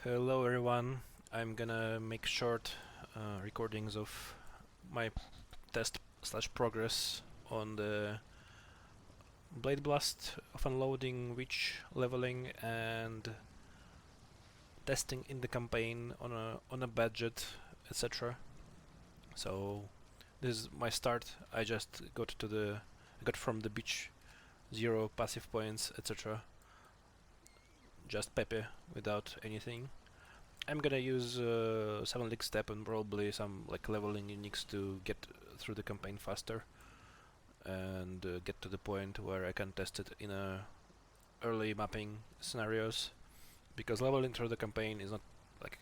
Hello everyone, I'm gonna make short recordings of my test slash progress on the Blade Blast of unloading, reach, leveling and testing in the campaign on a budget, etc. So this is my start. I just got from the beach 0 passive points, etc. Just Pepe without anything. I'm gonna use 7 League Step and probably some like leveling uniques to get through the campaign faster and get to the point where I can test it in early mapping scenarios, because leveling through the campaign is not like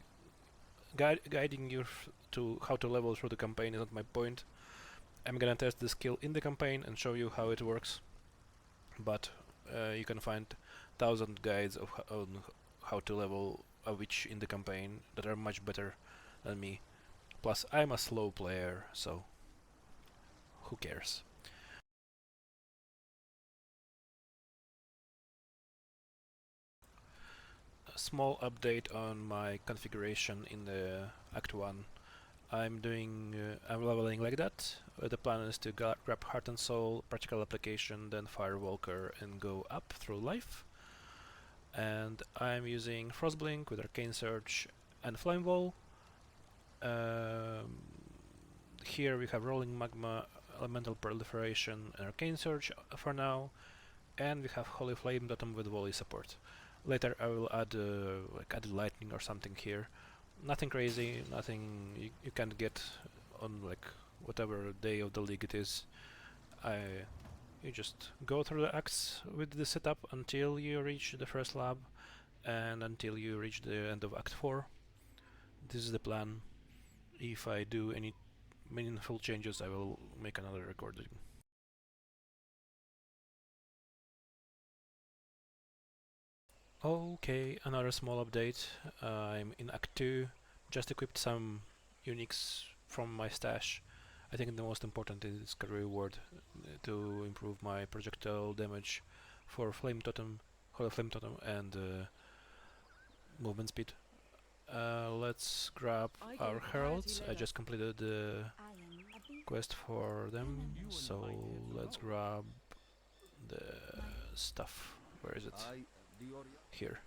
guiding you to how to level through the campaign is not my point. I'm gonna test the skill in the campaign and show you how it works, but you can find 1,000 guides on how to level a witch in the campaign that are much better than me. Plus, I'm a slow player, so who cares? A small update on my configuration in the Act 1. I'm leveling like that. The plan is to grab Heart and Soul, Practical Application, then Firewalker and go up through life. And I'm using Frostblink with Arcane Surge and Flame Wall. Here we have Rolling Magma, Elemental Proliferation and Arcane Surge for now, and we have Holy Flame Totem with Volley support. Later I will add added lightning or something here. Nothing crazy, nothing you can't get on like whatever day of the league it is. You just go through the acts with the setup until you reach the first lab and until you reach the end of Act 4. This is the plan. If I do any meaningful changes, I will make another recording. Okay, another small update. I'm in Act 2, just equipped some uniques from my stash. I think the most important is career reward to improve my projectile damage for Flame Totem, Holy Flame Totem and movement speed. Let's grab our Heralds. I just completed the quest for them, so let's grab the stuff. Where is it? Here.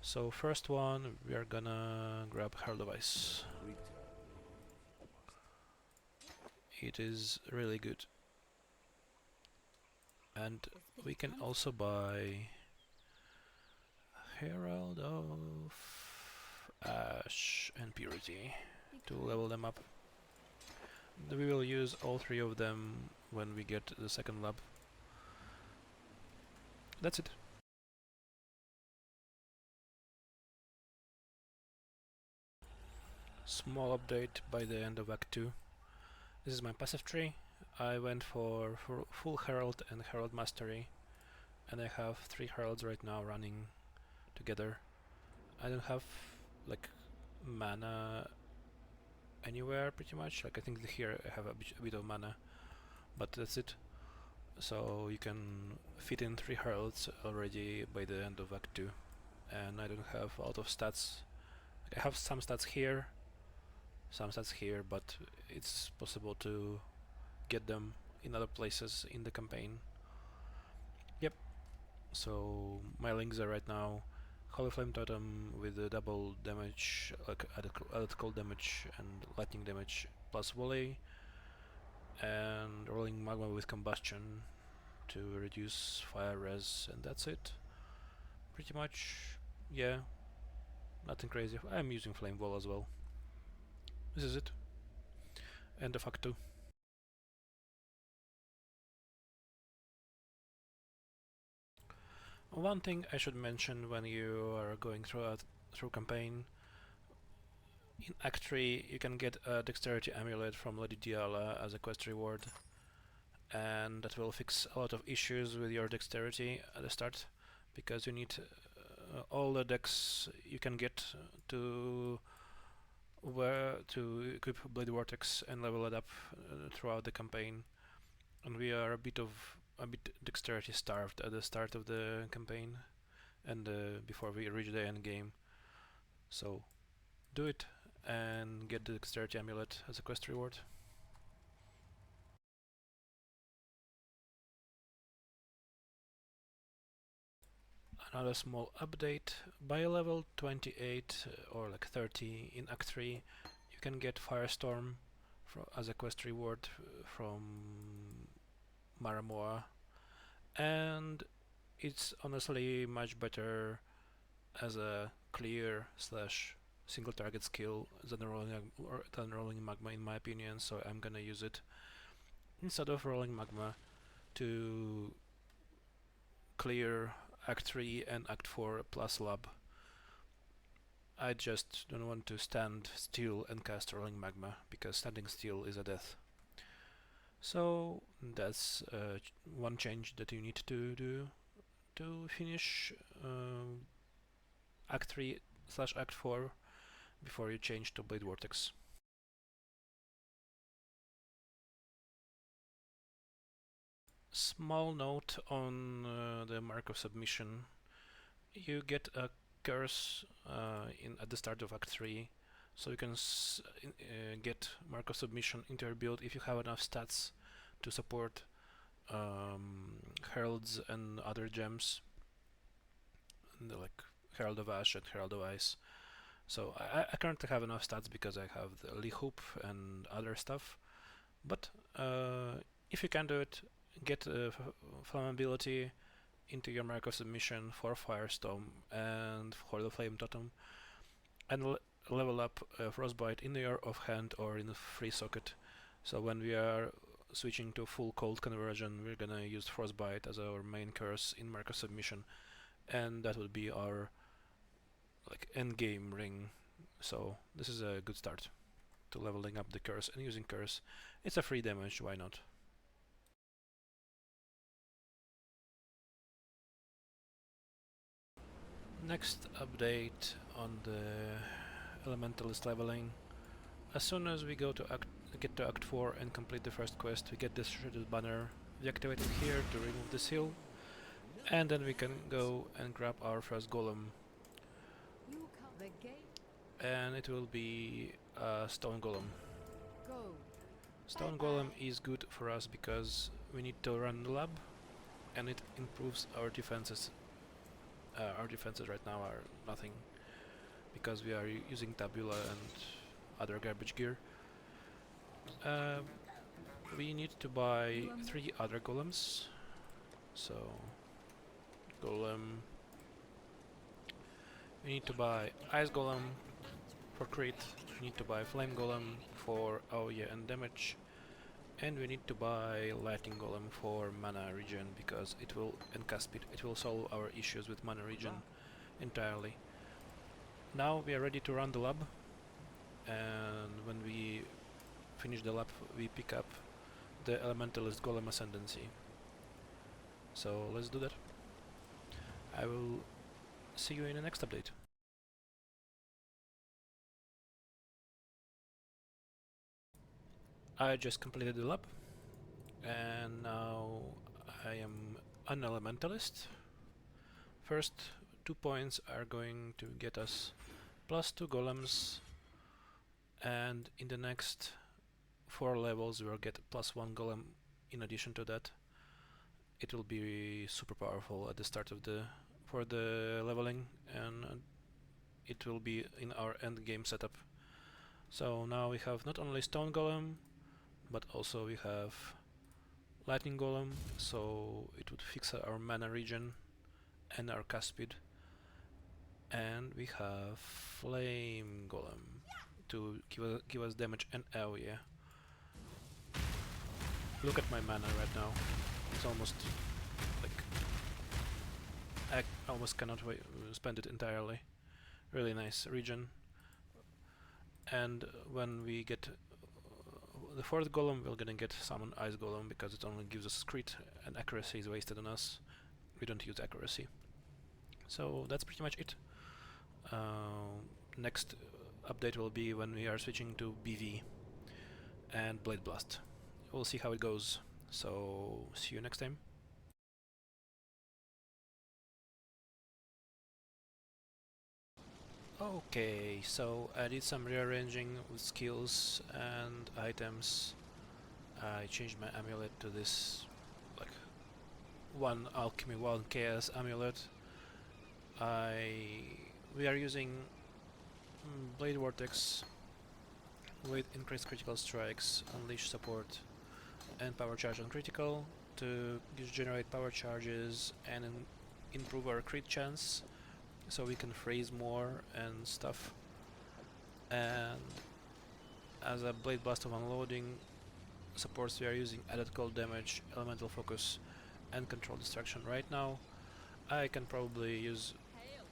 So first one, we are gonna grab Herald of Ice. It is really good. And we can also buy Herald of Ash and Purity to level them up. We will use all three of them when we get the second lab. That's it. Small update by the end of Act 2. This is my passive tree. I went for full Herald and Herald Mastery, and I have 3 Heralds right now running together. I don't have like mana anywhere pretty much. Like I think here I have a bit of mana, but that's it. So you can fit in 3 Heralds already by the end of Act 2, and I don't have a lot of stats. I have some stats here, but it's possible to get them in other places in the campaign. Yep. So my links are right now Holy Flame Totem with the double damage, like added cold damage and lightning damage plus volley, and Rolling Magma with Combustion to reduce fire res, and that's it. Pretty much, yeah, nothing crazy. I'm using Flame Wall as well. This is it. End of Act 2. One thing I should mention when you are going through campaign, in Act 3 you can get a Dexterity Amulet from Lady Diala as a quest reward, and that will fix a lot of issues with your dexterity at the start, because you need all the dex you can get to equip Blade Vortex and level it up throughout the campaign. And we are a bit dexterity starved at the start of the campaign and before we reach the end game. So do it and get the Dexterity Amulet as a quest reward. Another small update: by level 28 or like 30 in Act 3 you can get Firestorm as a quest reward from Maramoa, and it's honestly much better as a clear slash single target skill than rolling magma in my opinion, so I'm gonna use it instead of rolling magma to clear Act 3 and Act 4 plus Lab. I just don't want to stand still and cast rolling magma, because standing still is a death. So that's one change that you need to do to finish Act 3 slash Act 4 before you change to Blade Vortex. Small note on the Mark of Submission: you get a curse at the start of Act 3, so you can get Mark of Submission into your build if you have enough stats to support Heralds and other gems, like Herald of Ash and Herald of Ice. So I currently have enough stats because I have the Lee Hoop and other stuff, but if you can do it, get Flammability into your Mark of Submission for Firestorm and for the Flame Totem, and level up Frostbite in your offhand or in the free socket. So when we are switching to full cold conversion, we're gonna use Frostbite as our main curse in Mark of Submission, and that would be our like endgame ring. So this is a good start to leveling up the curse and using curse. It's a free damage, why not? Next update on the Elementalist leveling: as soon as we get to Act 4 and complete the first quest, we get this shredded banner. We activate it here to remove the seal, and then we can go and grab our first golem. And it will be a stone golem. Stone golem is good for us because we need to run the lab, and it improves our defenses. Our defenses right now are nothing because we are using tabula and other garbage gear. We need to buy 3 other golems. So golem. We need to buy ice golem for crit. We need to buy flame golem for AoE and damage, and we need to buy lightning golem for mana regen because it will cast speed. It will solve our issues with mana regen entirely. Now we are ready to run the lab, and when we finish the lab we pick up the Elementalist Golem Ascendancy. So let's do that. I will see you in the next update. I just completed the lab, and now I am an Elementalist. First 2 points are going to get us +2 golems, and in the next 4 levels we'll get +1 golem in addition to that. It will be super powerful at the start of for the leveling, and it will be in our end game setup. So now we have not only stone golem, but also we have lightning golem, so it would fix our mana regen and our cast speed. And we have flame golem to give us damage and AoE. Look at my mana right now. It's almost like I almost cannot spend it entirely. Really nice regen. And when we get the 4th golem, we're gonna get summon ice golem because it only gives us crit and accuracy is wasted on us. We don't use accuracy. So that's pretty much it. Next update will be when we are switching to BV and Blade Blast. We'll see how it goes. So see you next time. Okay, so I did some rearranging with skills and items. I changed my amulet to this, like, one alchemy, one chaos amulet. We are using blade vortex with increased critical strikes, unleash support, and power charge on critical to generate power charges and improve our crit chance, so we can freeze more and stuff. And as a blade blast of unloading supports, we are using added cold damage, elemental focus, and control distraction. Right now, I can probably use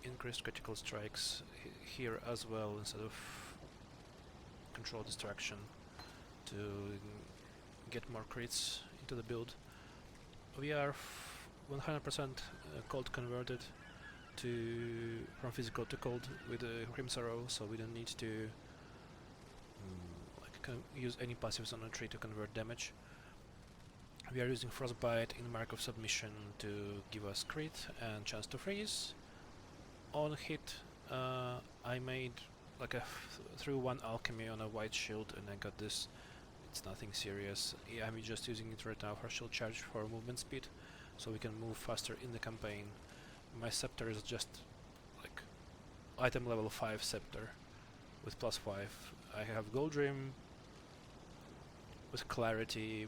increased critical strikes here as well instead of control distraction to get more crits into the build. We are 100% cold converted from physical to cold with Crimson Arrow, so we don't need to use any passives on a tree to convert damage. We are using Frostbite in Mark of Submission to give us crit and chance to freeze. On hit, I made threw one alchemy on a white shield and I got this. It's nothing serious. I'm just using it right now for shield charge for movement speed, so we can move faster in the campaign. My scepter is just like item level 5 scepter with +5. I have Gold Rim with clarity,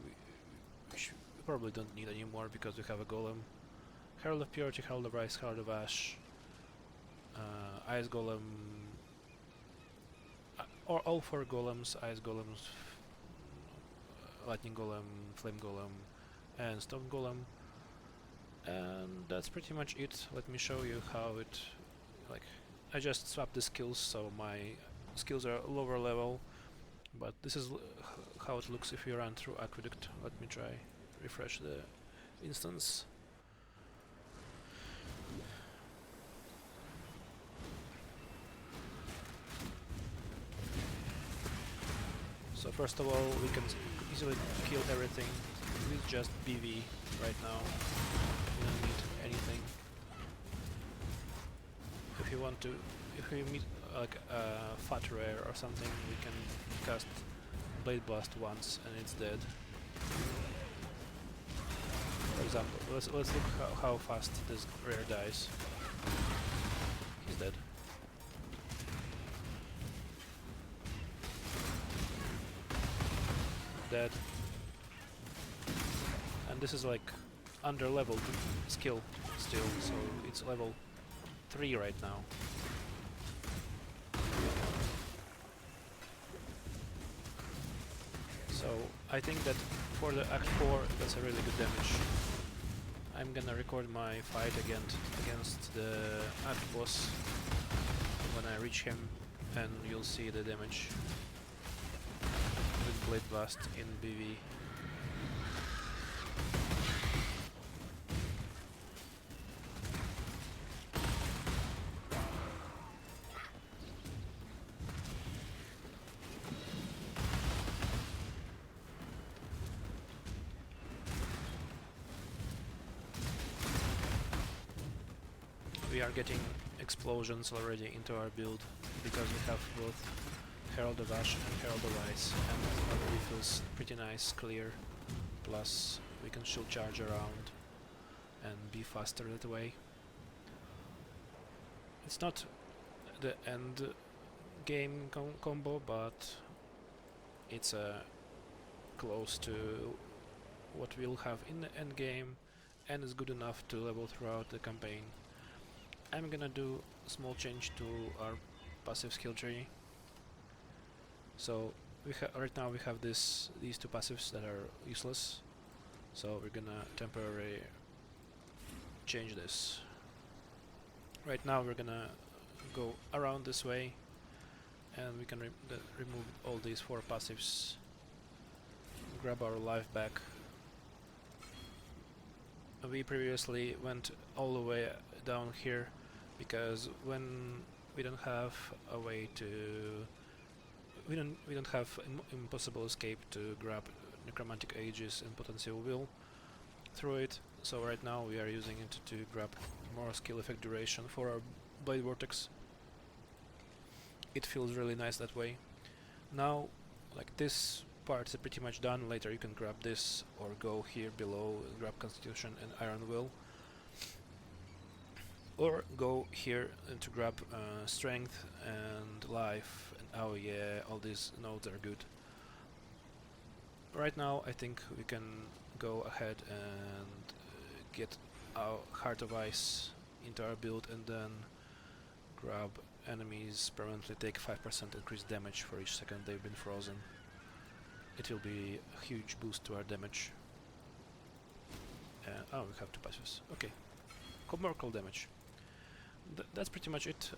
which we probably don't need anymore because we have a golem. Herald of Purity, Herald of Ice, Herald of Ash, Ice Golem, or all 4 golems, Ice Golems, Lightning Golem, Flame Golem, and Stone Golem. And that's pretty much it. Let me show you how it, I just swapped the skills, so my skills are lower level, but this is how it looks if you run through Aqueduct. Let me try refresh the instance. So first of all, we can easily kill everything with just BV right now. We don't need anything. If we meet like a fat rare or something, we can cast Blade Blast once and it's dead. For example, let's look how fast this rare dies. He's dead. Dead. And this is like under leveled skill still, so it's level 3 right now. So I think that for the Act 4 that's a really good damage. I'm gonna record my fight against the Act boss when I reach him, and you'll see the damage with Blade Blast in BV. We are getting explosions already into our build because we have both Herald of Ash and Herald of Ice, and our refills pretty nice, clear, plus we can shield charge around and be faster that way. It's not the end game combo, but it's close to what we'll have in the end game, and is good enough to level throughout the campaign. I'm gonna do a small change to our passive skill tree. So right now we have these 2 passives that are useless. So we're gonna temporarily change this. Right now we're gonna go around this way, and we can remove all these 4 passives. Grab our life back. We previously went all the way down here because when we don't have a way to we don't have impossible escape to grab necromantic ages and potential will through it, so right now we are using it to grab more skill effect duration for our blade vortex. it feels really nice that way. Now, like this part is pretty much done. Later you can grab this or go here below and grab Constitution and Iron Will, or go here and to grab Strength and Life, and oh yeah, all these nodes are good. Right now I think we can go ahead and get our Heart of Ice into our build and then grab enemies permanently take 5% increased damage for each second they've been frozen. It will be a huge boost to our damage. Oh, we have two passives. Okay. More cold damage. That's pretty much it.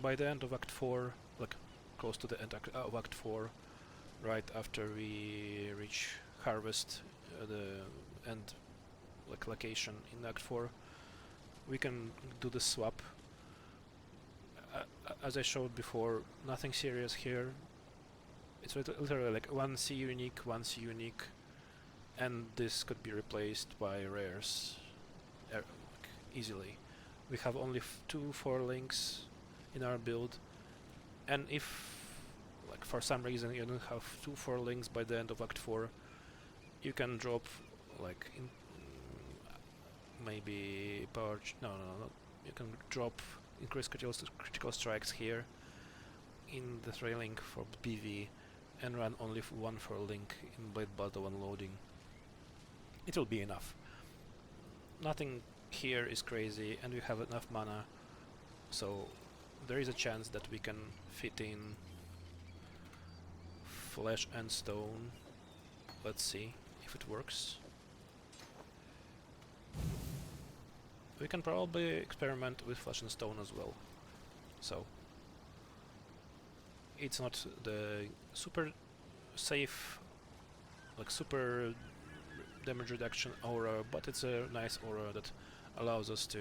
By the end of Act 4, like close to the end of Act 4, right after we reach Harvest, the end like location in Act 4, we can do the swap. As I showed before, nothing serious here. It's literally like 1C unique, 1C unique, and this could be replaced by rares like easily. We have only 2 4 links in our build, and if like for some reason you don't have 2 4 links by the end of Act 4, you can drop like in maybe power. No, you can drop increase critical strikes here in the 3 link for BV and run only 1 4 link in Blade Battle Unloading. It will be enough. Nothing here is crazy and we have enough mana, so there is a chance that we can fit in Flesh and Stone. Let's see if it works. We can probably experiment with Flesh and Stone as well. So it's not the super safe, like super damage reduction aura, but it's a nice aura that allows us to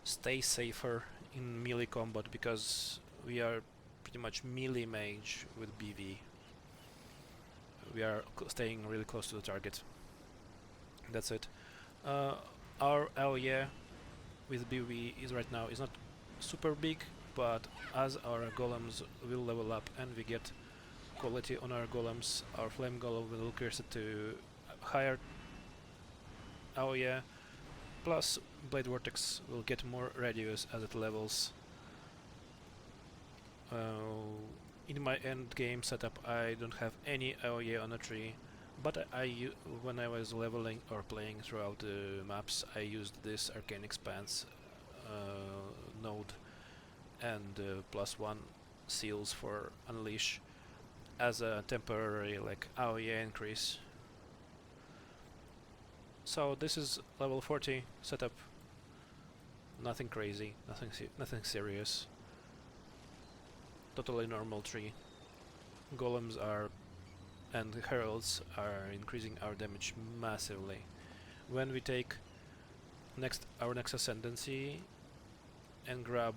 stay safer in melee combat because we are pretty much melee mage with BV. We are staying really close to the target. That's it. Our LE with BV is right now is not super big, but as our golems will level up and we get quality on our golems, our flame golem will increase it to higher LE, plus Blade Vortex will get more radius as it levels. In my end game setup I don't have any LE on a tree, but when I was leveling or playing throughout the maps, I used this Arcane Expanse node and +1 seals for Unleash as a temporary like AOE increase. So this is level 40 setup. Nothing crazy, nothing serious. Totally normal tree. Golems are and Heralds are increasing our damage massively. When we take our next Ascendancy and grab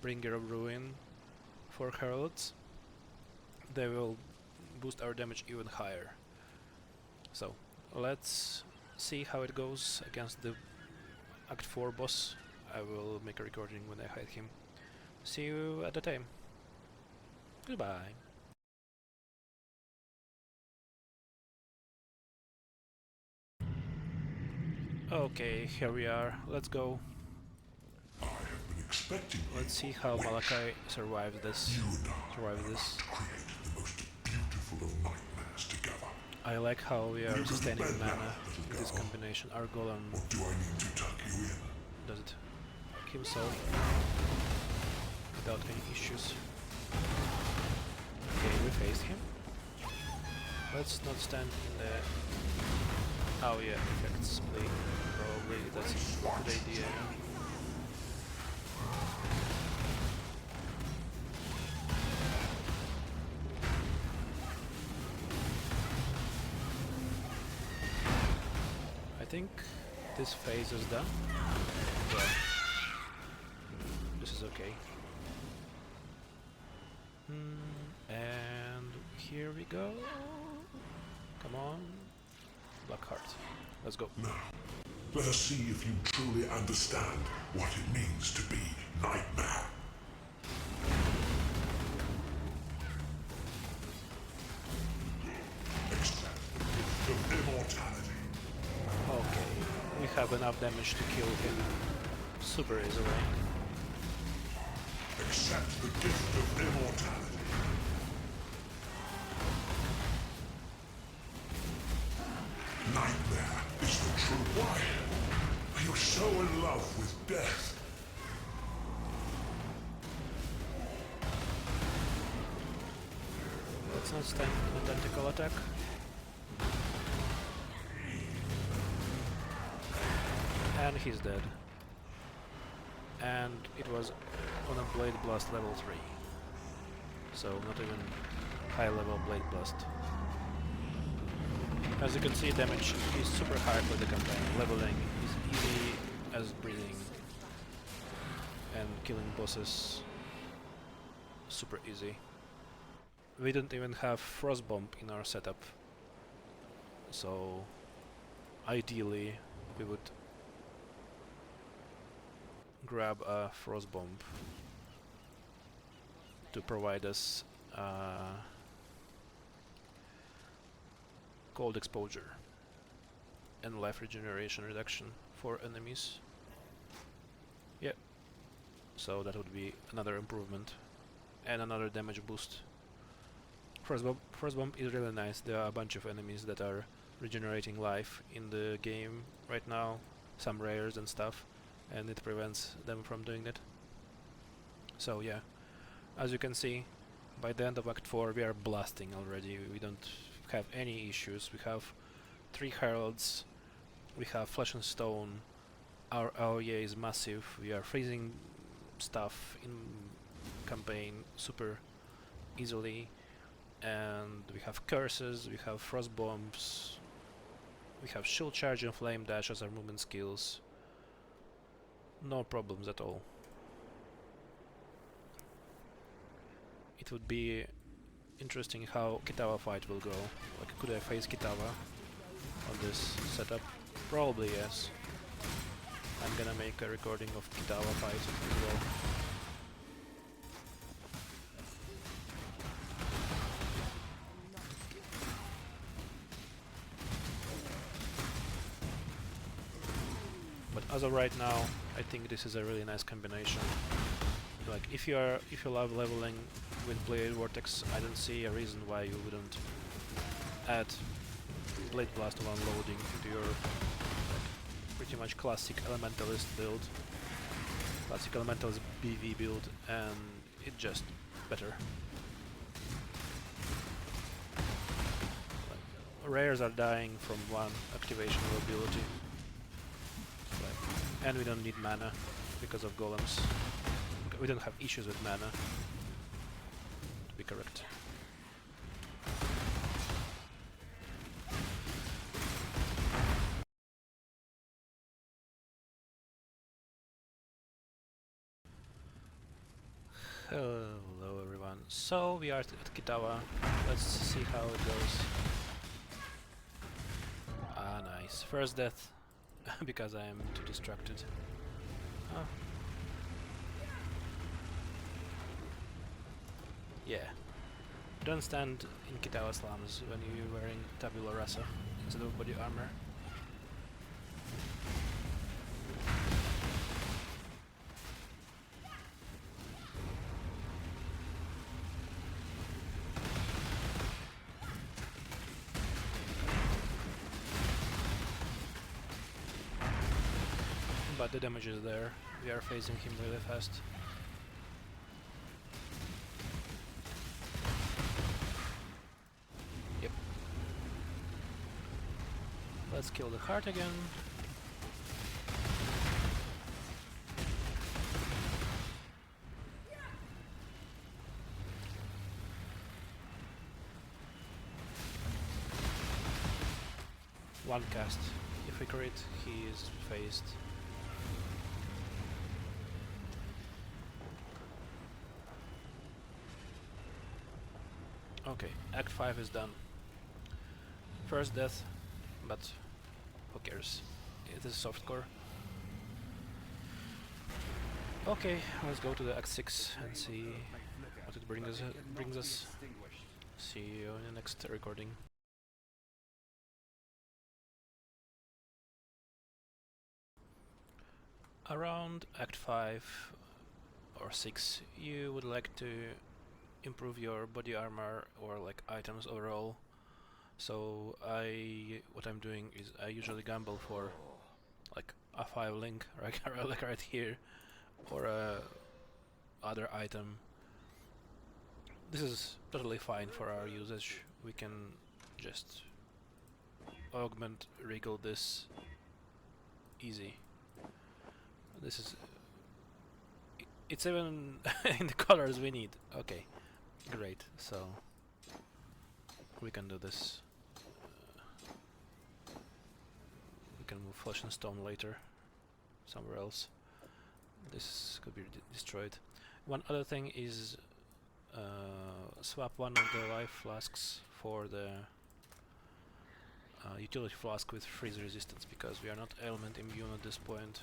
Bringer of Ruin for Heralds, they will boost our damage even higher. So let's see how it goes against the Act 4 boss. I will make a recording when I hide him. See you at the time. Goodbye. Okay, here we are. Let's go. I have been expecting Let's see how Malachai survives this. created the most beautiful of nightmares together. I like how we are sustaining mana with this combination. Our golem Or do I need to tuck you in? does it himself without any issues. Okay, we faced him. Let's not stand in the oh yeah, effects play. Probably that's a good idea. I think this phase is done. Yeah. This is okay. And here we go. Come on. Blackheart. Let's go. Now, let us see if you truly understand what it means to be Nightmare. have enough damage to kill him super easily. Accept the gift of immortality. Nightmare is the true. Why? Are you so in love with death? Let's not stand an identical attack. And he's dead. And it was on a Blade Blast level 3. So not even high level Blade Blast. As you can see, damage is super high for the campaign. Leveling is easy as breathing. And killing bosses super easy. We don't even have Frostbomb in our setup. So ideally we would grab a Frostbomb to provide us cold exposure and life regeneration reduction for enemies. Yeah, so that would be another improvement and another damage boost. Frostbomb is really nice. There are a bunch of enemies that are regenerating life in the game right now, some rares and stuff, and it prevents them from doing it. So yeah, as you can see, by the end of Act 4 we are blasting already. We don't have any issues. We have 3 Heralds, we have Flesh and Stone, our AOE is massive, we are freezing stuff in campaign super easily, and we have curses, we have frost bombs, we have shield charge and flame dash as our movement skills. No problems at all. It would be interesting how Kitava fight will go. Like, could I face Kitava on this setup? Probably yes. I'm gonna make a recording of Kitava fight as well. But as of right now, I think this is a really nice combination. Like, if you love leveling with Blade Vortex, I don't see a reason why you wouldn't add Blade Blast of Unloading into your pretty much classic Elementalist build, classic Elementalist BV build, and it's just better. Like, rares are dying from one activation of ability, and we don't need mana because of golems. We don't have issues with mana, to be correct. Hello everyone. So we are at Kitava. Let's see how it goes. Ah, nice. First death, because I am too distracted. Oh. Yeah. Don't stand in Kitava slums when you're wearing tabula rasa instead of body armor. But the damage is there. We are facing him really fast. Yep. Let's kill the heart again. One cast. If we crit, he is phased. Okay, Act 5 is done. First death, but who cares? It is softcore. Okay, let's go to the Act 6 and see what it brings us. See you in the next recording. Around Act 5 or 6 you would like to improve your body armor or like items overall. So what I'm doing is I usually gamble for like a 5 link like right here, or a other item. This is totally fine for our usage. We can just augment regal this easy. This is it's even in the colors we need. Okay, great. So we can do this. We can move Flesh and Stone later, somewhere else. This could be destroyed. One other thing is swap one of the life flasks for the utility flask with freeze resistance, because we are not element immune at this point.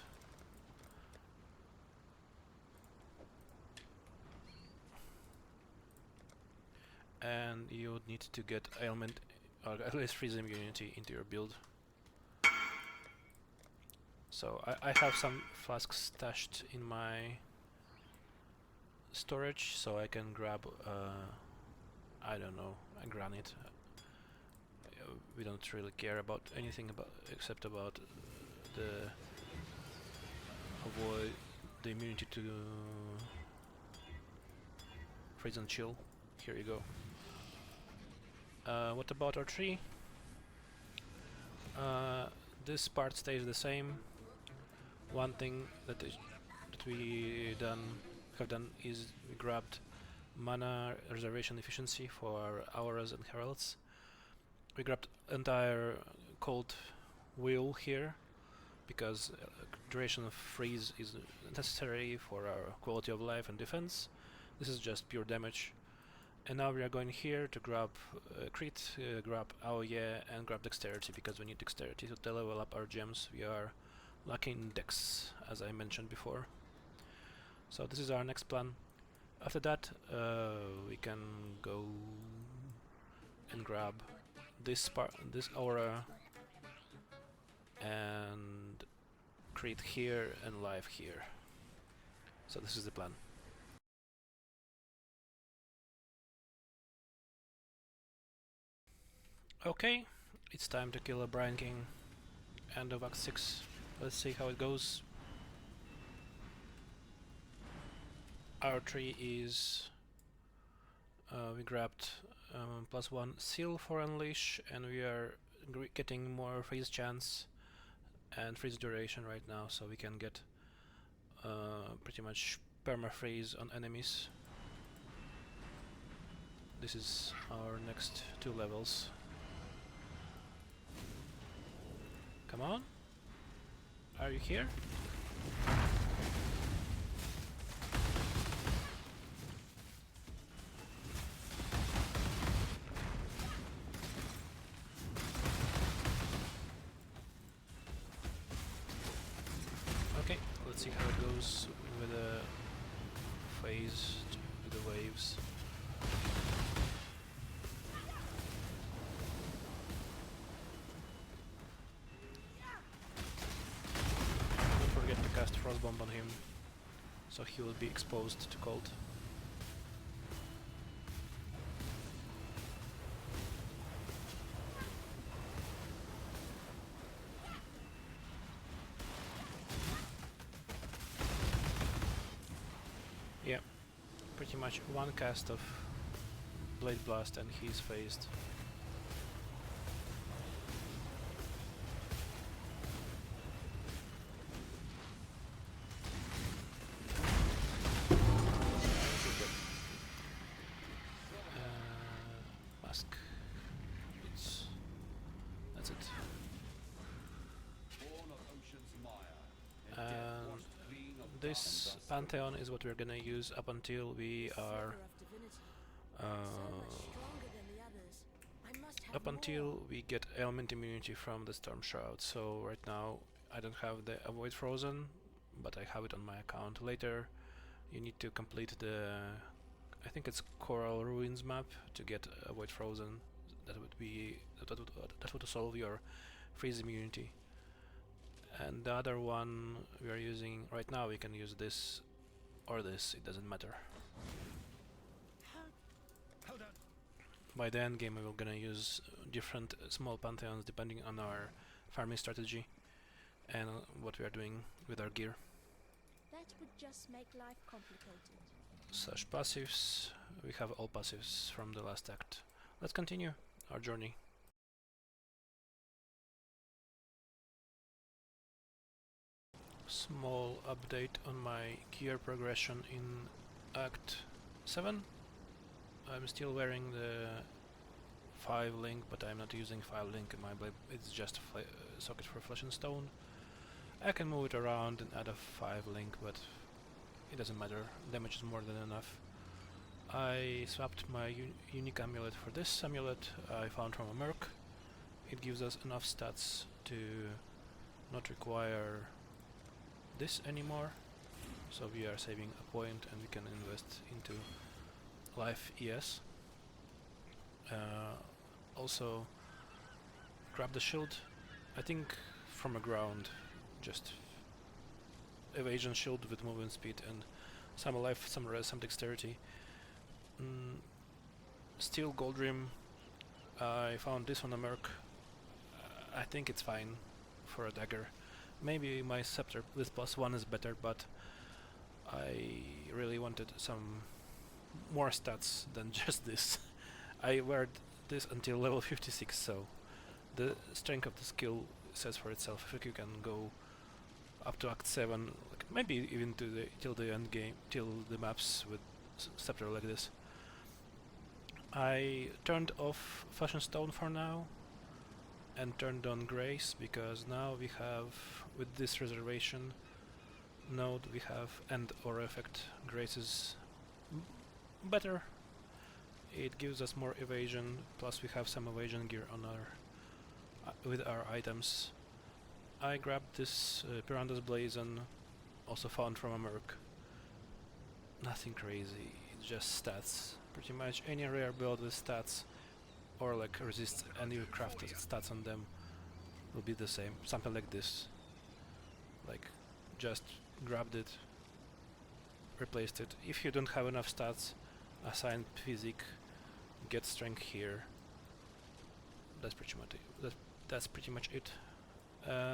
And you would need to get ailment or at least freeze immunity into your build. So I have some flasks stashed in my storage, so I can grab I don't know, a granite. We don't really care about anything except about the avoid the immunity to freeze and chill. Here you go. What about our tree? This part stays the same. One thing that we have done is we grabbed mana reservation efficiency for auras and heralds. We grabbed entire cold wheel here because duration of freeze is necessary for our quality of life and defense. This is just pure damage. And now we are going here to grab crit, grab AOE and grab dexterity, because we need dexterity to level up our gems. We are lacking in dex, as I mentioned before. So this is our next plan. After that we can go and grab this aura and crit here and life here. So this is the plan. Okay, it's time to kill a Brine King. End of Act 6. Let's see how it goes. Our tree is... we grabbed +1 seal for Unleash, and we are getting more freeze chance and freeze duration right now, so we can get pretty much perma-freeze on enemies. This is our next 2 levels. Come on. Are you here? Okay, let's see how it goes with the phase, with the waves. Cast Frost Bomb on him, so he will be exposed to cold. Yeah, pretty much one cast of Blade Blast and he's phased. That's it. This Pantheon is what we're gonna use up until we are up until we get element immunity from the Storm Shroud. So right now I don't have the Avoid Frozen, but I have it on my account. Later you need to complete the, I think it's Coral Ruins map to get Avoid Frozen. That would solve your freeze immunity. And the other one we are using right now, we can use this or this, it doesn't matter. Hold on. By the end game we were gonna use different small pantheons depending on our farming strategy and what we are doing with our gear. That would just make life complicated. Slash passives, we have all passives from the last act. Let's continue our journey. Small update on my gear progression in Act 7. I'm still wearing the 5 link, but I'm not using 5 link in my blade, it's just a socket for flesh and stone. I can move it around and add a 5 link, but it doesn't matter, damage is more than enough. I swapped my unique amulet for this amulet I found from a merc. It gives us enough stats to not require this anymore, so we are saving a point and we can invest into life ES. Also grab the shield, I think from the ground, just evasion shield with movement speed and some life, some res, some dexterity. Steel gold rim, I found this on a merc. I think it's fine for a dagger. Maybe my scepter with +1 is better, but I really wanted some more stats than just this. I wear this until level 56, so the strength of the skill says for itself. If you can go up to Act 7, like maybe even to till the end game, till the maps with scepter like this. I turned off Fashion Stone for now and turned on Grace, because now we have, with this reservation node, we have end aura effect. Grace is better. It gives us more evasion, plus we have some evasion gear on our with our items. I grabbed this Piranha's Blazon, also found from a merc. Nothing crazy, it's just stats. Pretty much any rare build with stats or like resist any crafted stats on them will be the same. Something like this. Like just grabbed it, replaced it. If you don't have enough stats, assign physique, get strength here. That's pretty much it. That's pretty much it.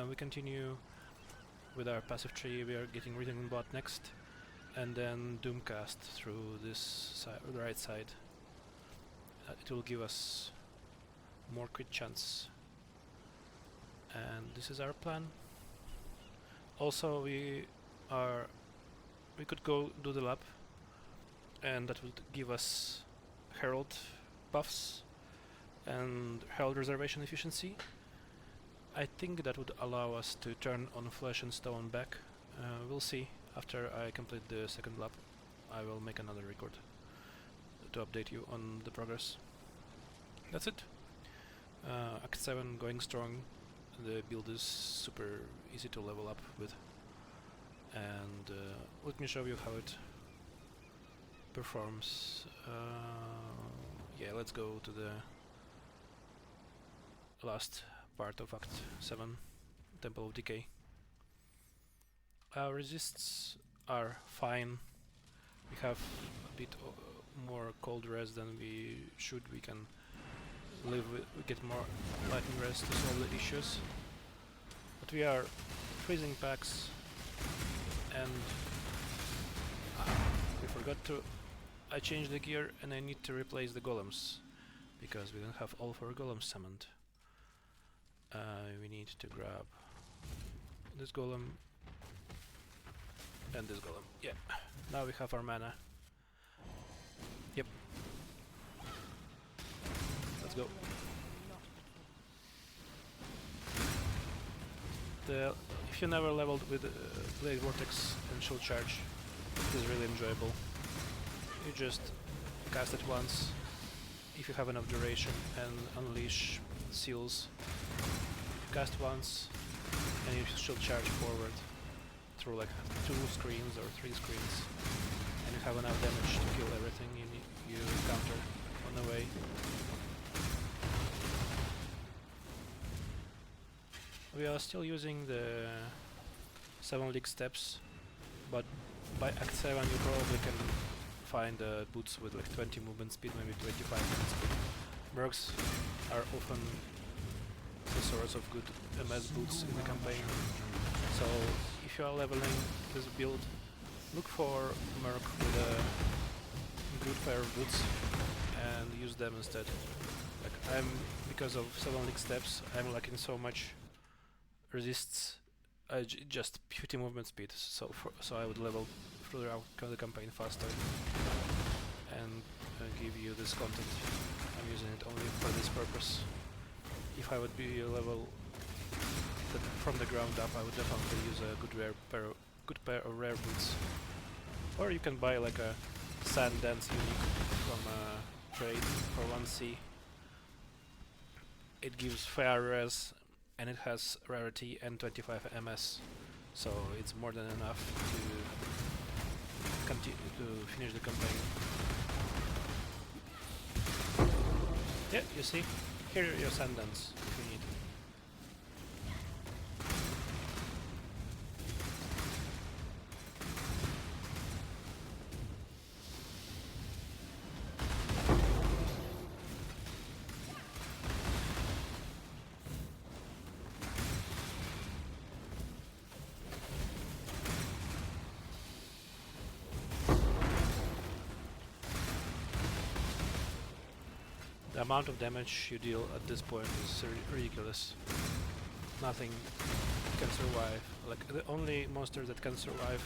We continue with our passive tree. We are getting Written Bot next, and then Doomcast through this right side. It will give us more crit chance, and this is our plan. Also, we could go do the lab, and that would give us Herald buffs and Herald reservation efficiency. I think that would allow us to turn on Flesh and Stone back. We'll see. After I complete the second lab, I will make another record to update you on the progress. That's it. Act 7 going strong. The build is super easy to level up with. And let me show you how it performs. Yeah, let's go to the last part of Act 7, Temple of Decay. Our resists are fine. We have a bit more cold res than we should. We can live with, we get more lightning res to solve the issues. But we are freezing packs, and we forgot to. I changed the gear and I need to replace the golems because we don't have all 4 golems summoned. We need to grab this golem and this golem. Yeah, now we have our mana. Yep. Let's go. If you never leveled with Blade Vortex and Shield Charge, it is really enjoyable. You just cast it once, if you have enough duration, and unleash seals. Cast once, and you Shield Charge forward through like 2 screens or 3 screens, and you have enough damage to kill everything you encounter on the way. we are still using the 7 league steps, but by Act 7 you probably can find boots with like 20 movement speed, maybe 25 movement speed. Mercs are often the source of good MS boots in the campaign, so if you are leveling this build, look for Merc with a good pair of boots and use them instead. Like because of 7 league steps, I'm lacking so much resists just 50 movement speed, so I would level throughout the campaign faster and give you this content. I'm using it only for this purpose. If I would be a level from the ground up, I would definitely use a good pair of rare boots. Or you can buy like a Sand Dance unique from a trade for 1C. It gives fair res and it has rarity and 25 MS, so it's more than enough to continue to finish the campaign. Yeah, you see, here are your Sand Dance if you need. The amount of damage you deal at this point is ridiculous. Nothing can survive. Like, the only monsters that can survive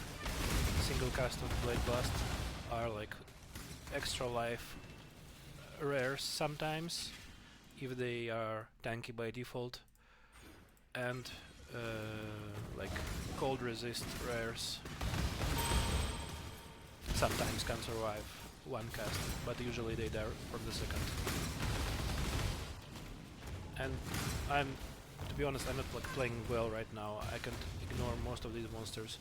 single cast of Blade Blast are like extra life rares sometimes, if they are tanky by default, and like cold resist rares sometimes can survive one cast, but usually they die from the second. And to be honest, I'm not like playing well right now. I can ignore most of these monsters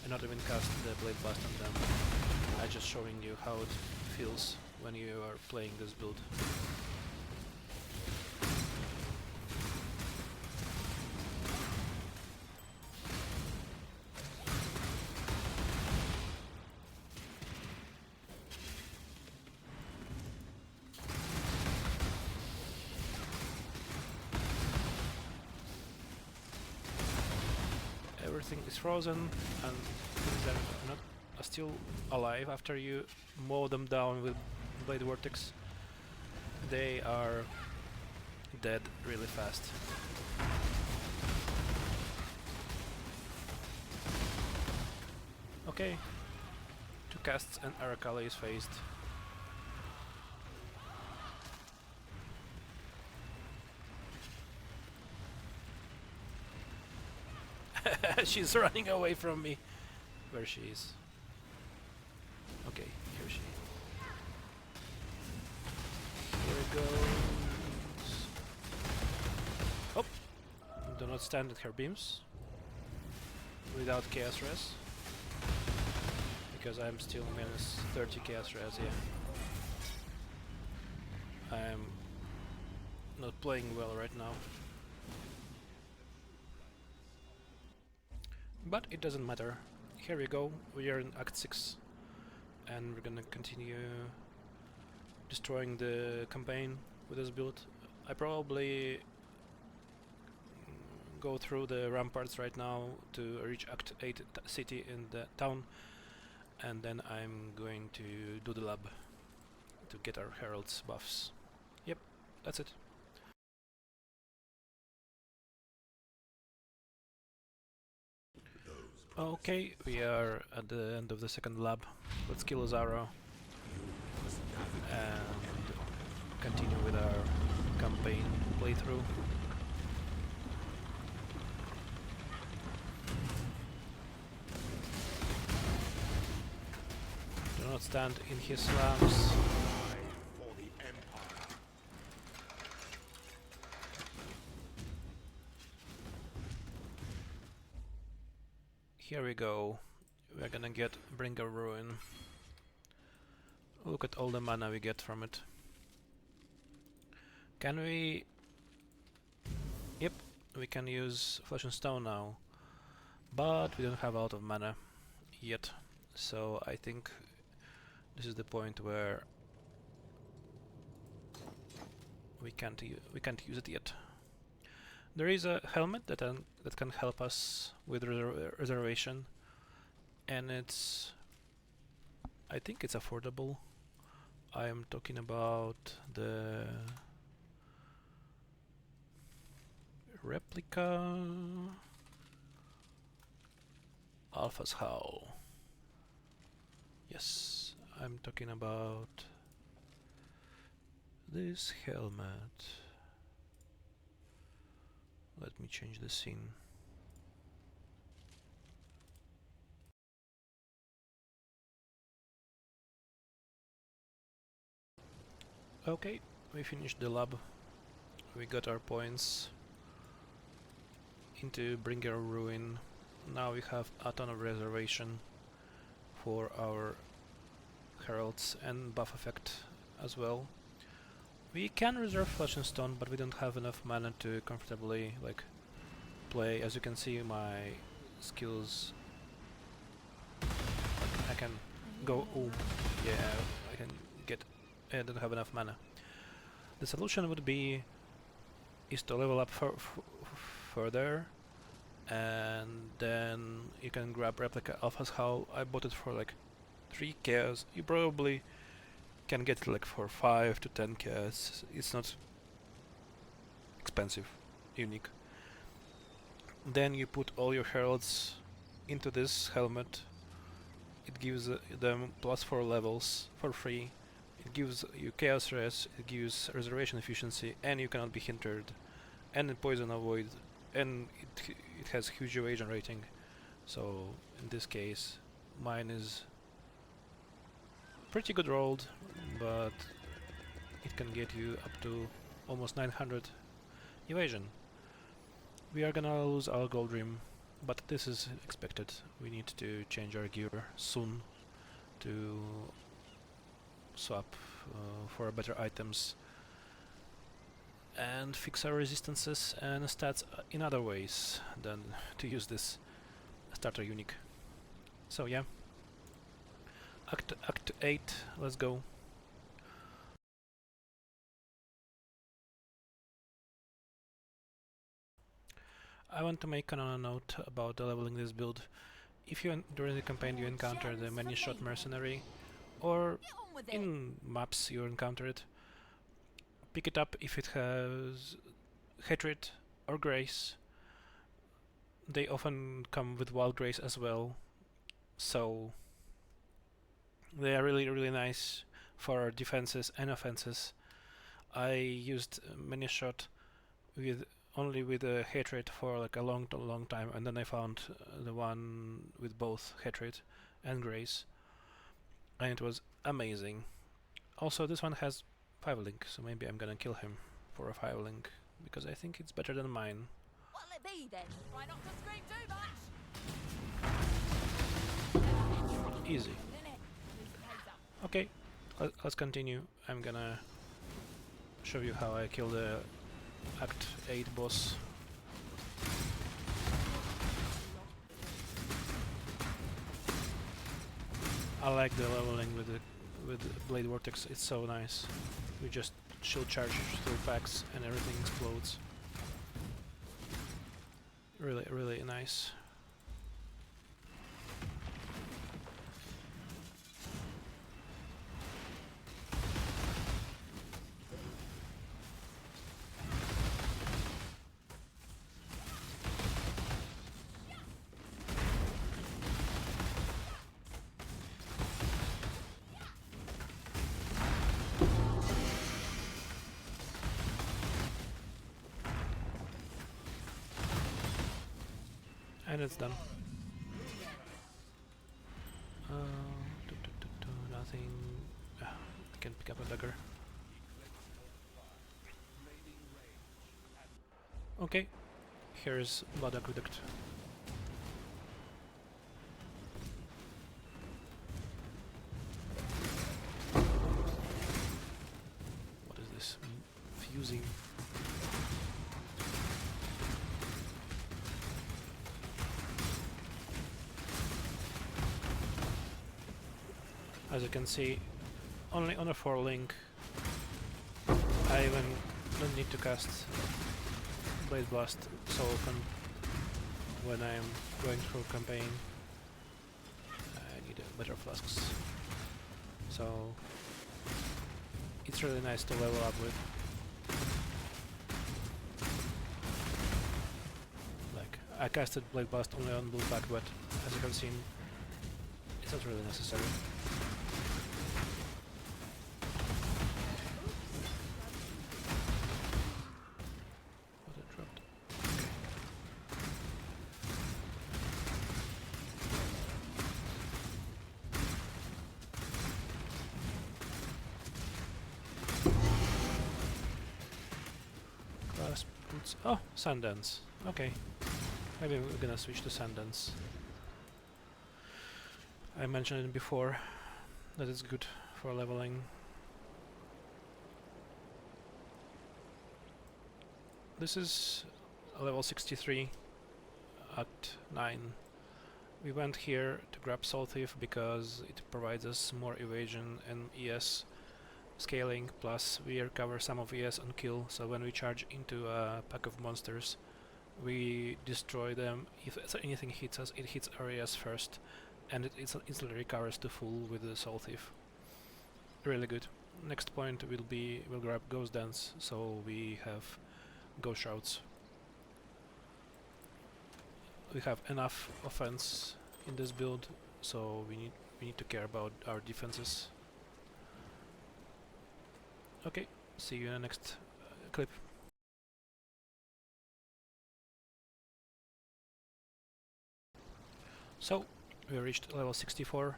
and not even cast the Blade Blast on them. I'm just showing you how it feels when you are playing this build. Everything is frozen and things are still alive after you mow them down with Blade Vortex. They are dead really fast. Okay, 2 casts and Arakaali is phased. She's running away from me. Where she is. Okay, here she. Here it goes. Oh! Do not stand at her beams. Without chaos res. Because I'm still minus 30 chaos res, yeah. I'm not playing well right now. But it doesn't matter. Here we go, we are in Act 6 and we're gonna continue destroying the campaign with this build. I probably go through the ramparts right now to reach Act 8 city in the town, and then I'm going to do the lab to get our Heralds buffs. Yep, that's it. Okay, we are at the end of the second lab. Let's kill Izaro and continue with our campaign playthrough. Do not stand in his slams. Here we go. We're gonna get Bringer Ruin. Look at all the mana we get from it. Can we... Yep, we can use Flesh and Stone now, but we don't have a lot of mana yet, so I think this is the point where we can't use it yet. There is a helmet that can help us with reservation, and I think it's affordable. I am talking about the replica Alpha's Howl. Yes, I'm talking about this helmet. Let me change the scene. Okay, we finished the lab. We got our points into Bringer Ruin. Now we have a ton of reservation for our Heralds and buff effect as well. We can reserve Flesh and Stone, but we don't have enough mana to comfortably play. As you can see, my skills, I can go. Oh, yeah, I can get. I don't have enough mana. The solution would be to level up further, and then you can grab Replica Alpha's Howl. I bought it for like 3 chaos. You probably can get it like for 5 to 10 chaos. It's not expensive, unique. Then you put all your heralds into this helmet. It gives them +4 levels for free. It gives you chaos res, it gives reservation efficiency, and you cannot be hindered, and poison avoid, and it has huge evasion rating. So in this case, mine is pretty good rolled, but it can get you up to almost 900 evasion. We are gonna lose our gold rim, but this is expected. We need to change our gear soon to swap for better items and fix our resistances and stats in other ways than to use this starter unique. So yeah, Act 8, let's go. I want to make a note about leveling this build. If you during the campaign you encounter the many-shot Mercenary, or in maps you encounter it, pick it up if it has Hatred or Grace. They often come with Wild Grace as well, so they are really nice for defenses and offenses. I used many-shot with only with Hatred for like a long time, and then I found the one with both Hatred and Grace, and it was amazing. Also, this one has 5 link, so maybe I'm gonna kill him for a 5 link, because I think it's better than mine. What'll it be then? Try not to scream too much! Easy. Okay, let's continue. I'm gonna show you how I kill the Act 8 boss. I like the leveling with the Blade Vortex, it's so nice. You just shield charge through packs and everything explodes. Really nice. And it's done. Nothing. I can pick up a dagger. Okay, here's Blood Aqueduct. What is this? Fusing. As you can see, only on a 4 link I even don't need to cast Blade Blast so often when I'm going through campaign. I need better flasks. So it's really nice to level up with. Like, I casted Blade Blast only on blue pack, but as you have seen, it's not really necessary. What I dropped. Okay. Class boots. Oh, Sundance. Okay. Maybe we're gonna switch to Sundance. I mentioned it before that it's good for leveling. This is level 63 at 9. We went here to grab Soul Thief because it provides us more evasion and ES scaling, plus we recover some of ES on kill, so when we charge into a pack of monsters we destroy them. If anything hits us, it hits our ES first, and it instantly recovers to full with the Soul Thief. Really good. Next point will be we'll grab Ghost Dance, so we have Ghost Shrouds. We have enough offense in this build, so we need to care about our defenses. Okay, see you in the next clip. So, we reached level 64.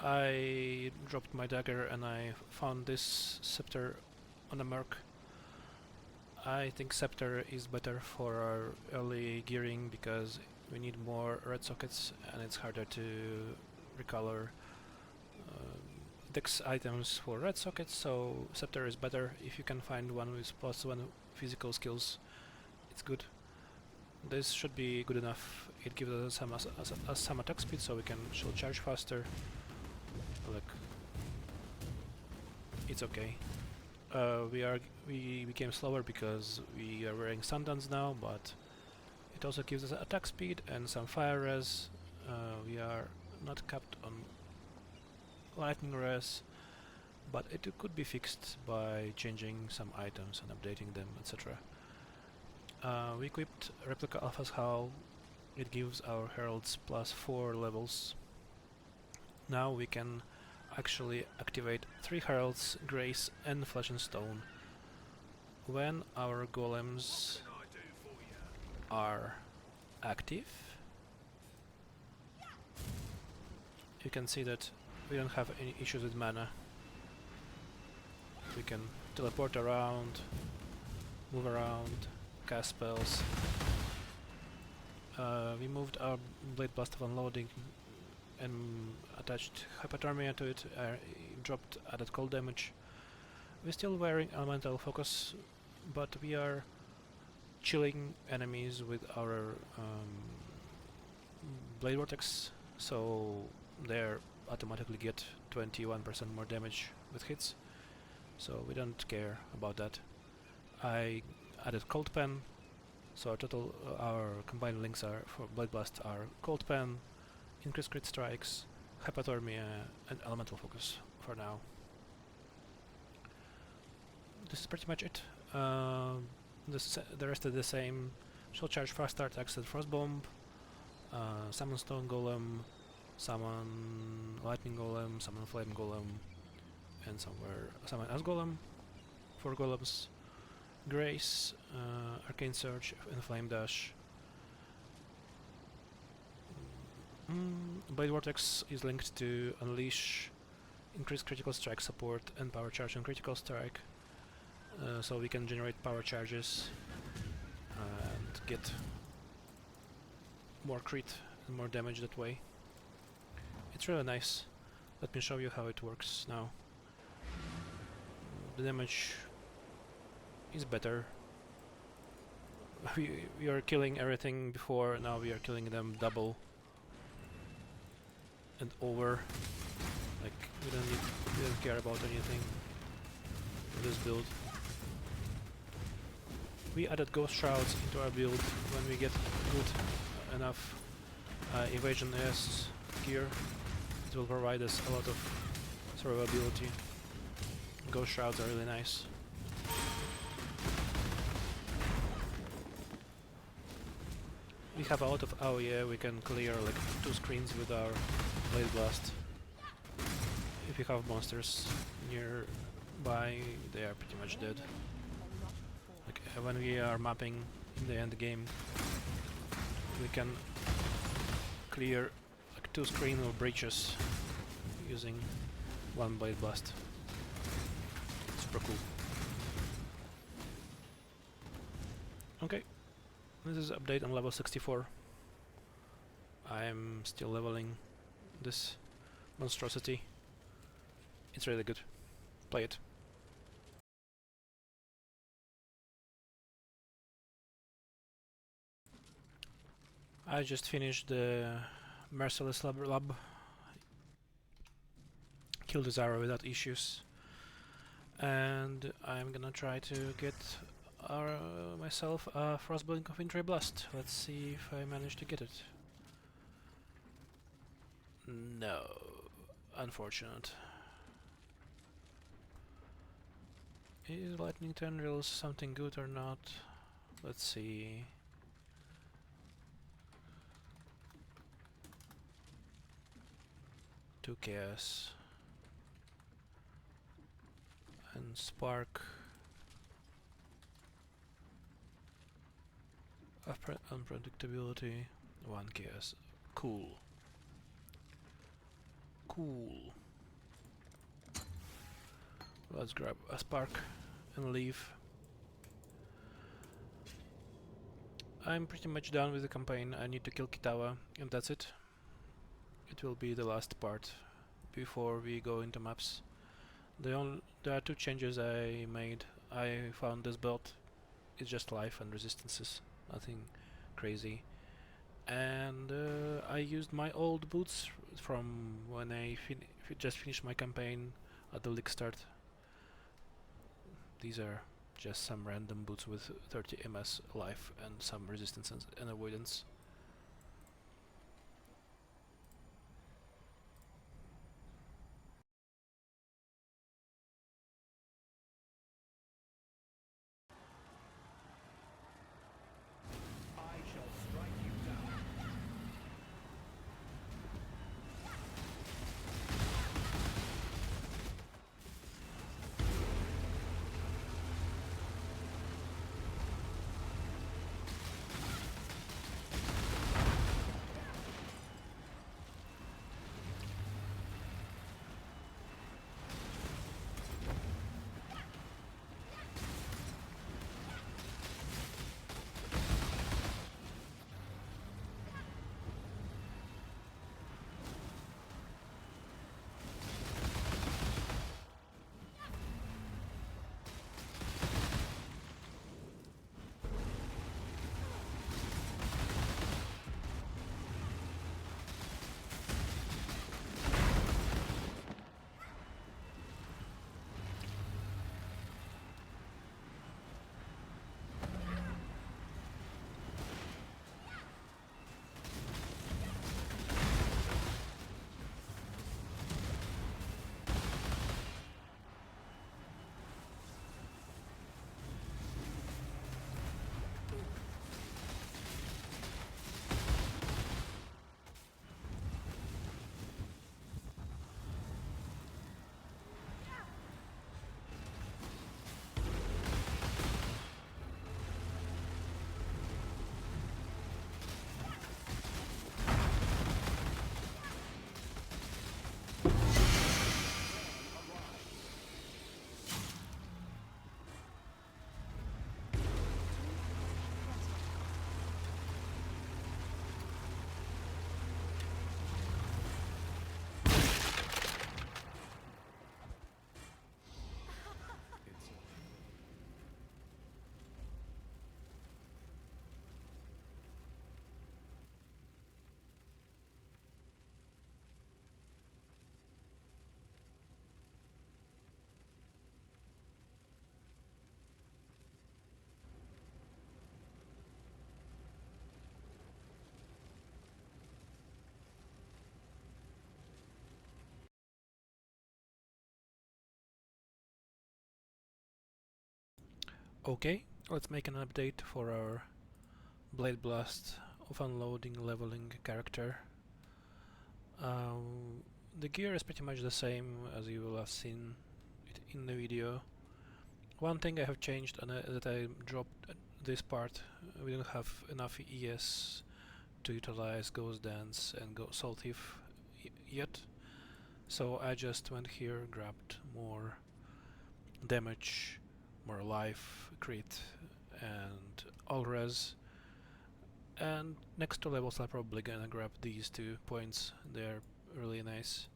I dropped my dagger and I found this scepter on a merc. I think scepter is better for our early gearing because we need more red sockets and it's harder to recolor dex items for red sockets, so scepter is better. If you can find one with +1 physical skills, it's good. This should be good enough. It gives us some attack speed, so we can shield charge faster. Look, it's okay. We became slower because we are wearing Sundance now, but it also gives us attack speed and some fire res. We are not capped on lightning res, but it could be fixed by changing some items and updating them, etc. We equipped Replica Alpha's Howl. It gives our Heralds +4 levels. Now we can actually activate 3 Heralds, Grace and Flesh and Stone when our golems are active. You can see that we don't have any issues with mana. We can teleport around, move around, cast spells. We moved our Blade Blast of Unloading and attached Hypothermia to it, dropped added cold damage. We're still wearing Elemental Focus, but we are chilling enemies with our Blade Vortex, so they automatically get 21% more damage with hits, so we don't care about that. I added Cold Pen, so our total, our combined links are for Blade Blast are Cold Pen, Increased Crit Strikes, Hypothermia and Elemental Focus for now. This is pretty much it. The rest is the same. Shield Charge, Fast Start, Acid, Frost Bomb, Summon Stone Golem, Summon Lightning Golem, Summon Flame Golem, and Summon Ice Golem, 4 Golems, Grace, Arcane Surge and Flame Dash. Blade Vortex is linked to Unleash, Increase Critical Strike support and Power Charge on Critical Strike, so we can generate power charges and get more crit and more damage that way. It's really nice. Let me show you how it works now. The damage is better. We are killing everything before, now we are killing them double and over. Like, we don't care about anything with this build. We added Ghost Shrouds into our build when we get good enough Evasion S gear. It will provide us a lot of survivability. Ghost Shrouds are really nice. We have a lot of AoE, we can clear like 2 screens with our Blade Blast. If you have monsters nearby, they are pretty much dead. Like when we are mapping in the end game, we can clear like 2 screens of breaches using 1 Blade Blast. Super cool. Okay. This is update on level 64. I'm still leveling this monstrosity. It's really good. Play it. I just finished the Merciless lab. Killed Izaro without issues. And I'm gonna try to get myself a Frostblink of Infantry Blast. Let's see if I manage to get it. No, unfortunate. Is Lightning Tendrils something good or not? Let's see. Two Chaos and Spark. Unpredictability, 1 Chaos. Cool. Cool. Let's grab a Spark and leave. I'm pretty much done with the campaign. I need to kill Kitava and that's it. It will be the last part before we go into maps. There are 2 changes I made. I found this build. It's just life and resistances. Nothing crazy. And I used my old boots from when I just finished my campaign at the league start. These are just some random boots with 30 MS life and some resistance and avoidance. Okay, let's make an update for our Blade Blast of unloading leveling character. The gear is pretty much the same as you will have seen it in the video. One thing I have changed and that I dropped this part. We don't have enough ES to utilize Ghost Dance and Soul Thief yet, so I just went here, grabbed more damage, more life, crit, and all res. And next 2 levels I'm probably gonna grab these 2 points, they're really nice.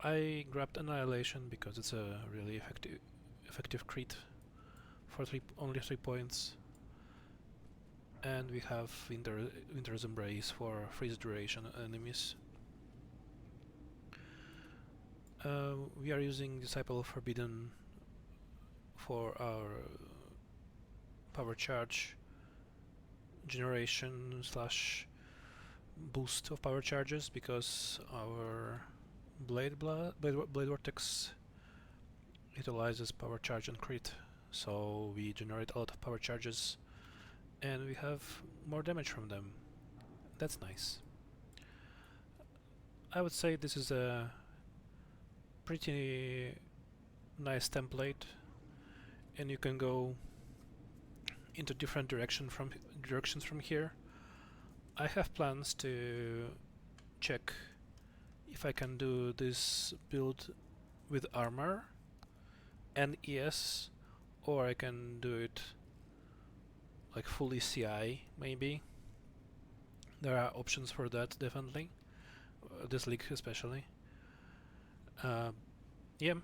I grabbed Annihilation because it's a really effective crit for only 3 points. And we have Winter's Embrace for freeze duration enemies. We are using Disciple of Forbidden for our power charge generation slash boost of power charges, because our Blade Vortex utilizes power charge and crit, so we generate a lot of power charges and we have more damage from them. That's nice. I would say this is a pretty nice template, and you can go into different directions from here. I have plans to check if I can do this build with armor and ES, or I can do it like fully CI maybe. There are options for that, definitely. This league especially. Yeah,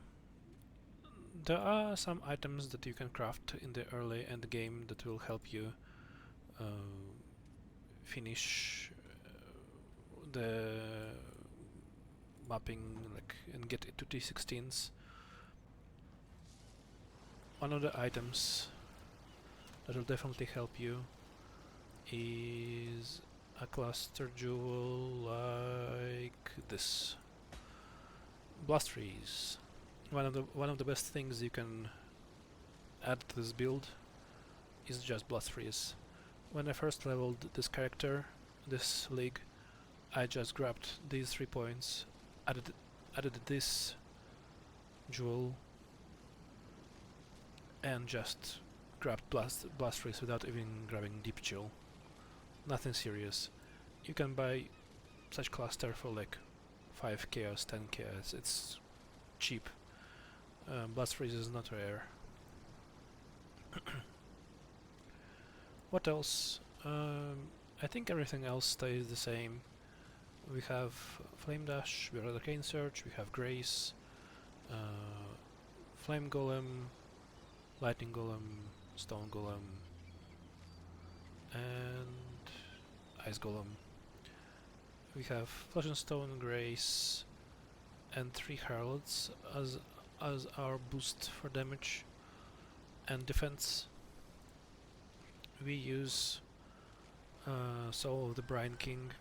there are some items that you can craft in the early end game that will help you finish the mapping, and get it to T16s. One of the items that will definitely help you is a cluster jewel like this. Blast Freeze. One of the best things you can add to this build is just Blast Freeze. When I first leveled this character, this league, I just grabbed these 3 points, added this jewel, and just grabbed Blast Freeze without even grabbing Deep Chill. Nothing serious. You can buy such cluster for like 5 chaos, 10 chaos. It's cheap. Blast Freeze is not rare. What else? I think everything else stays the same. We have Flame Dash, we have Arcane Surge, we have Grace, Flame Golem, Lightning Golem, Stone Golem, and Ice Golem. We have Flesh and Stone, Grace, and 3 Heralds as our boost for damage and defense. We use Soul of the Brine King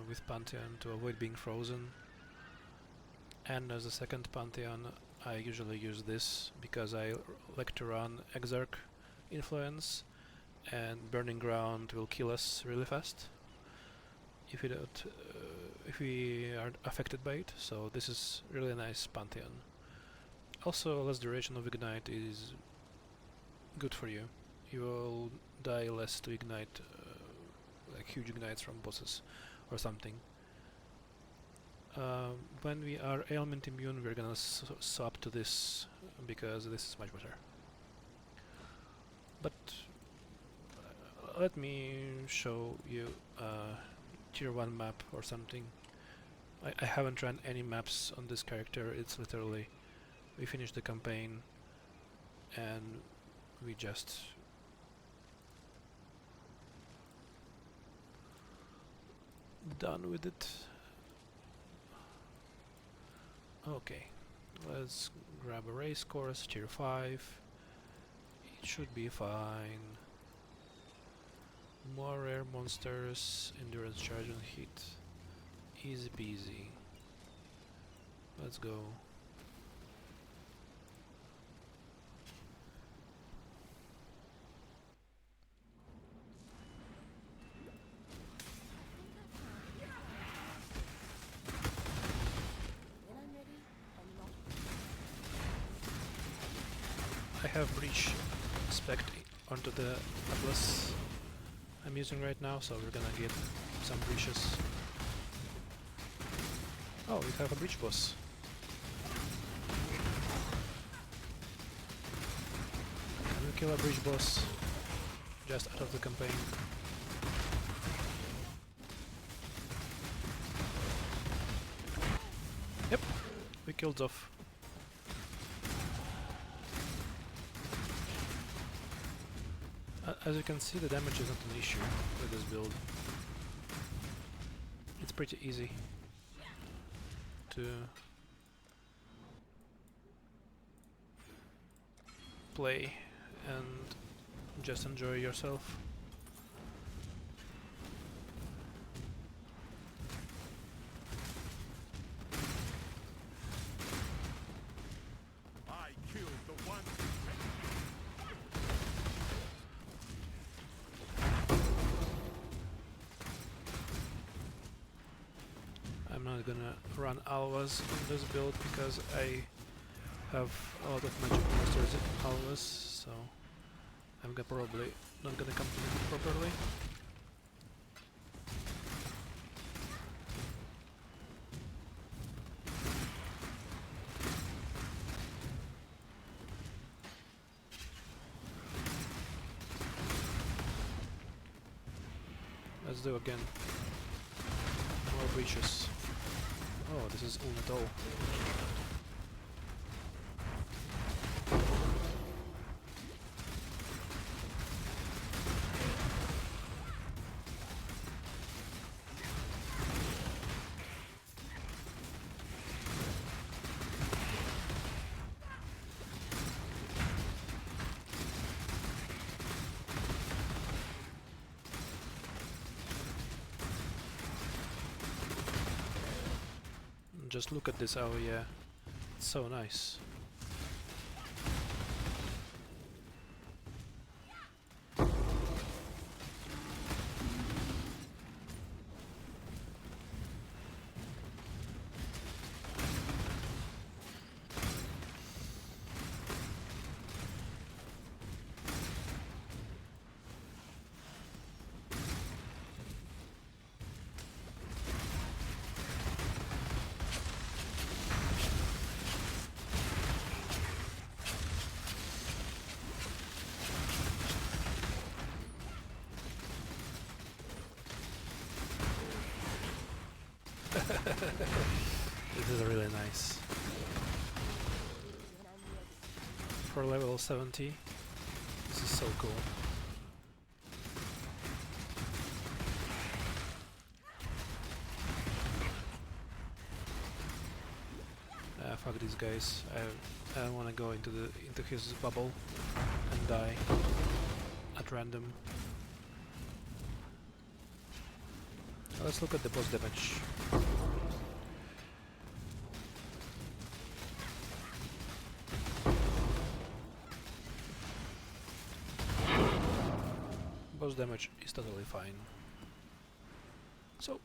with Pantheon to avoid being frozen, and as a second Pantheon I usually use this because I like to run Exarch influence, and Burning Ground will kill us really fast if we are affected by it, so this is really nice Pantheon. Also, less duration of Ignite is good for you. You will die less to Ignite, like huge Ignites from bosses or something. When we are ailment immune, we're gonna swap to this because this is much better. But let me show you a tier 1 map or something. I haven't run any maps on this character. It's literally we finished the campaign and we just done with it. Okay, let's grab a race course, tier 5. It should be fine. More rare monsters, endurance charge and hit. Easy peasy. Let's go. have breach spec onto the Atlas I'm using right now, so we're gonna get some breaches. Oh, we have a breach boss. Can we kill a breach boss just out of the campaign? Yep, we killed Zoff. As you can see, the damage is not an issue with this build. It's pretty easy to play and just enjoy yourself. I killed the one. I'm not gonna run Alvas in this build because I have a lot of magic monsters in Alvas, so I'm probably not gonna complete it properly. Let's do again. More breaches. Oh, this is Ulnato. Just look at this, oh yeah, it's so nice. This is really nice. For level 70, this is so cool. Fuck these guys. I don't want to go into his bubble and die at random. Let's look at the boss damage. Boss damage is totally fine. So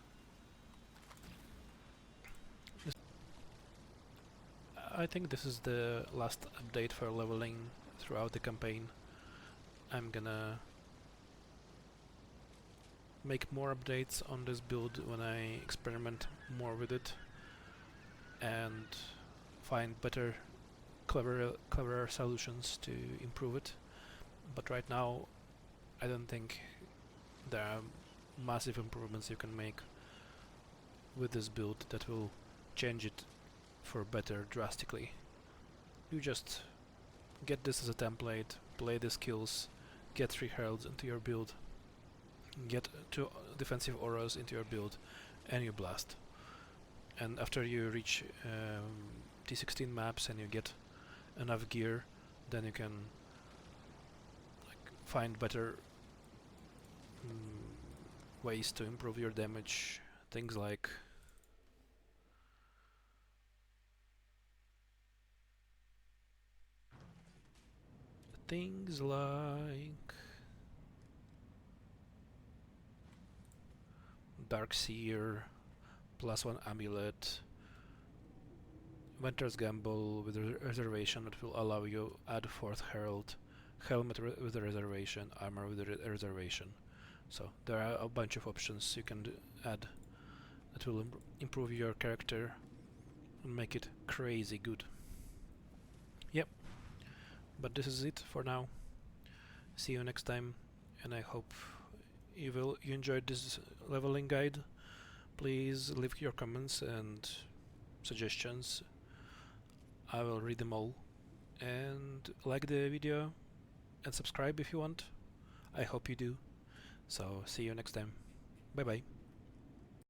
I think this is the last update for leveling throughout the campaign. I'm gonna make more updates on this build when I experiment more with it and find better, cleverer solutions to improve it. But right now I don't think there are massive improvements you can make with this build that will change it for better drastically. You just get this as a template, play the skills, get 3 heralds into your build, get 2 defensive auras into your build, and you blast. And after you reach T16 maps and you get enough gear, then you can find better ways to improve your damage. Things like Dark Seer, +1 amulet, Venter's Gamble with a reservation that will allow you add 4th Herald, Helmet with a reservation, Armor with a reservation. So there are a bunch of options you can add that will improve your character and make it crazy good. Yep, but this is it for now. See you next time, and I hope you enjoyed this leveling guide. Please leave your comments and suggestions. I will read them all. And like the video and subscribe if you want. I hope you do. So see you next time. Bye bye.